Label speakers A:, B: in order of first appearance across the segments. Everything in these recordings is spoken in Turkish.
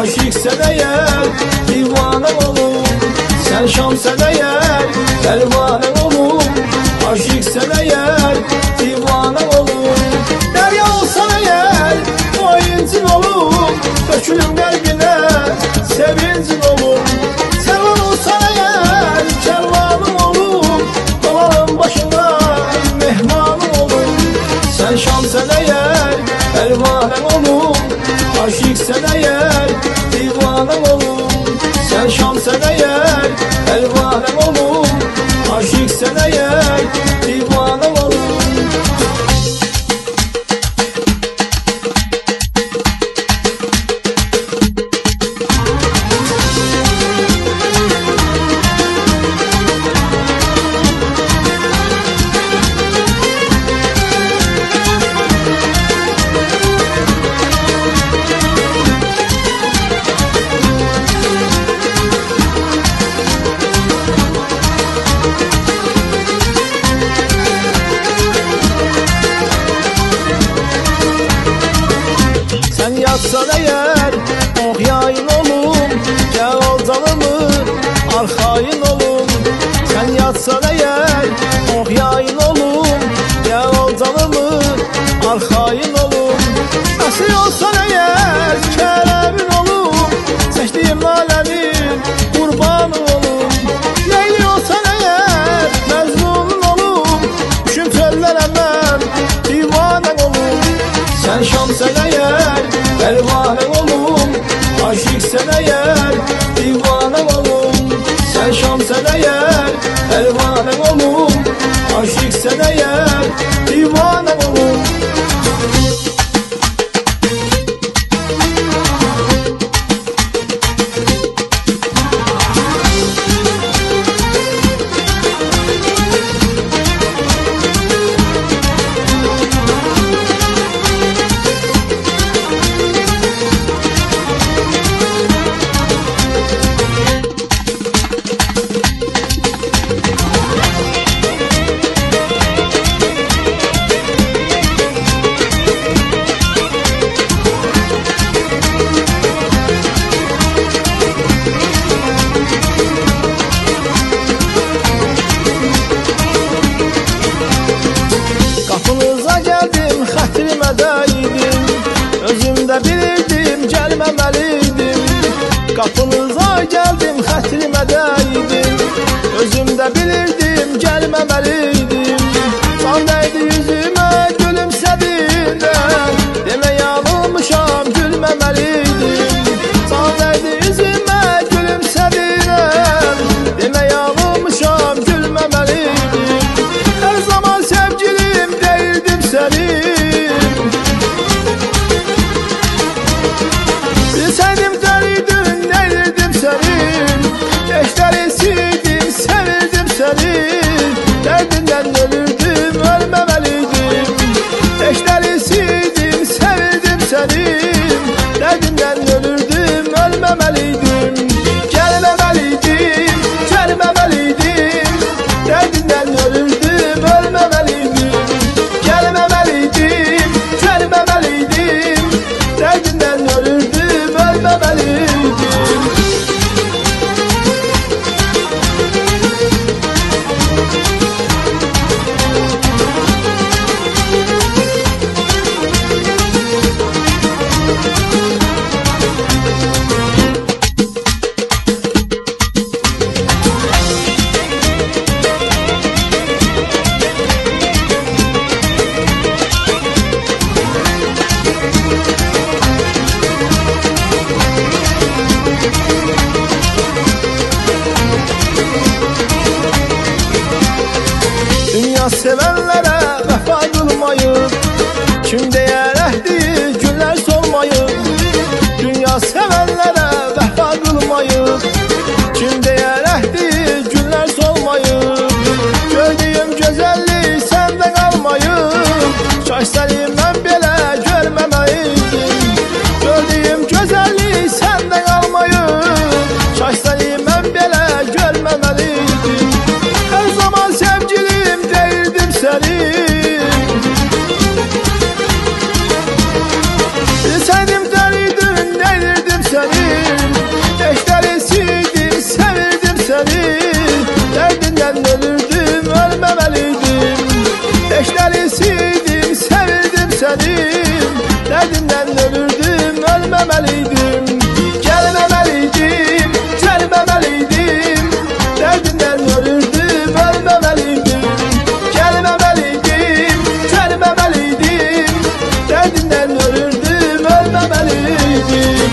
A: aşıksen eğer divanen olur. Sen şamsen eğer pervanen olur. Aşıksen eğer divanen olur. Derya olsan eğer oyuncun olur. Dökülüm kalbine sevincin olur. Sevan olsan eğer kervanın olur. Dolarım başına mehmanın olur. Sen şamsen eğer pervanen olur. Aşıksen eğer divanen olur. Sen şamsen eğer pervanen olur. Aşıksen eğer divanen olur. Sen yatsan eğer oh yayın olum. Ceval canımı arxayın olum. Sen yatsan eğer oh yayın olum. Ceval canımı arxayın olum. Əsir olsan eğer keremin olum. Seçtiğim alemin kurbanı olum. Leyli olsan eğer mezlunun olum. Düşüm çöllere ben divanen olum. Sen şamsen eğer pervanen olum. Aşıksen eğer divanen olum. Sen şamsen eğer pervanen olum. Aşıksen eğer divanen olum. Kapınıza geldim, xətrimə dəydim. Özümdə bilirdim, gəlməməliydim. Kapınıza geldim, xətrimə dəydim. Özümdə bilirdim, gəlməməliydim. Can dəydi yüzümə, gülümsədirəm. Demə yanılmışam, gülməməliydim. Can dəydi yüzümə, gülümsədirəm. Demə yanılmışam, gülməməliydim. Hər zaman sevgilim değildim senin. Bilseydim deliydin, neyirdim senin. Geçleri sildim, sevirdim seni. Derdinle benim. Derdimden ölürdüm, ölmemeliydim. Gelmemeliydim, gelmemeliydim. Derdimden ölürdüm, ölmemeliydim. Gelmemeliydim, gelmemeliydim. Derdimden ölürdüm, ölmemeliydim.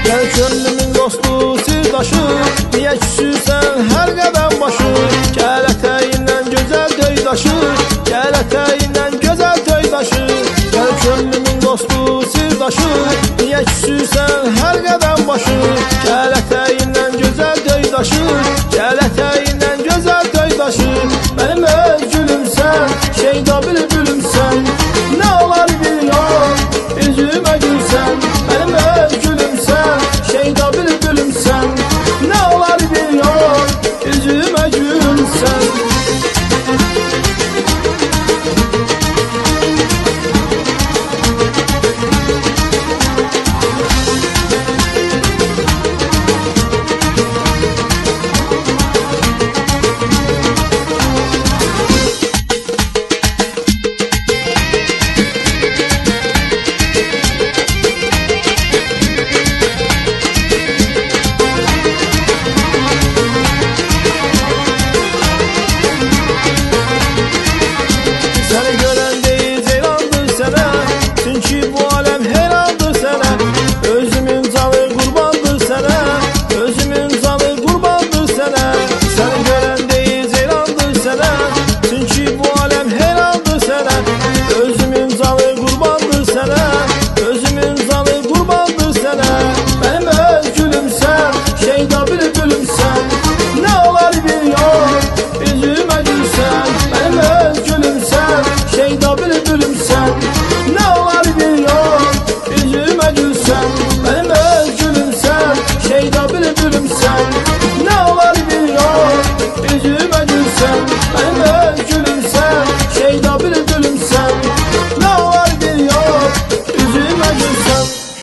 A: Gel könlümün dostu sirdaşı, niye küsürsən hər qədəm başı? Gəl ətəyindən gözəl döydaşı, gəl ətəyindən gözəl döydaşı. Gel könlümün dostu sirdaşı,